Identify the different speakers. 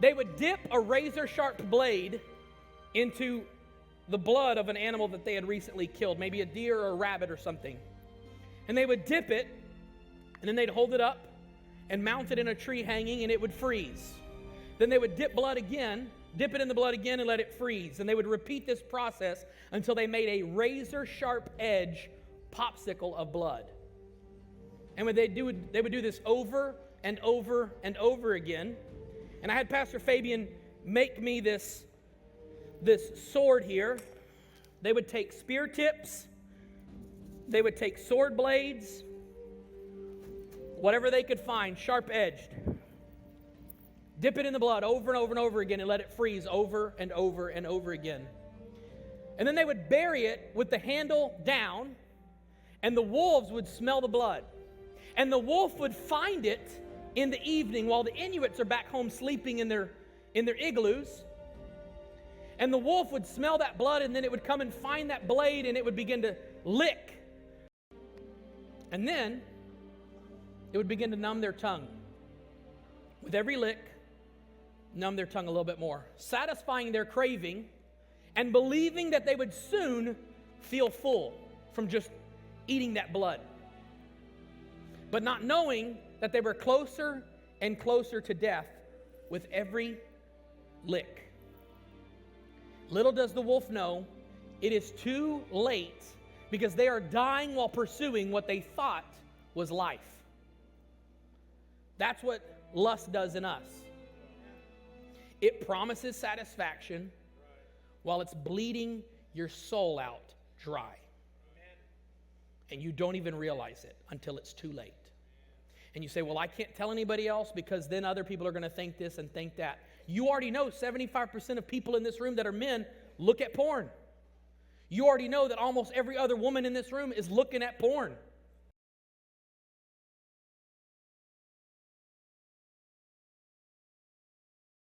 Speaker 1: They would dip a razor-sharp blade into the blood of an animal that they had recently killed, maybe a deer or a rabbit or something. And they would dip it, and then they'd hold it up and mount it in a tree hanging, and it would freeze. Then they would dip it in the blood again, and let it freeze. And they would repeat this process until they made a razor-sharp edge popsicle of blood. And they would do this over and over and over again. And I had Pastor Fabian make me this sword here. They would take spear tips, they would take sword blades, whatever they could find, sharp-edged. Dip it in the blood over and over and over again and let it freeze over and over and over again. And then they would bury it with the handle down, and the wolves would smell the blood. And the wolf would find it in the evening while the Inuits are back home sleeping in their igloos. And the wolf would smell that blood, and then it would come and find that blade, and it would begin to lick. And then it would begin to numb their tongue. With every lick, numb their tongue a little bit more, satisfying their craving and believing that they would soon feel full from just eating that blood. But not knowing that they were closer and closer to death with every lick. Little does the wolf know, it is too late because they are dying while pursuing what they thought was life. That's what lust does in us. It promises satisfaction while it's bleeding your soul out dry. And you don't even realize it until it's too late. And you say, well, I can't tell anybody else because then other people are going to think this and think that. You already know 75% of people in this room that are men look at porn. You already know that almost every other woman in this room is looking at porn.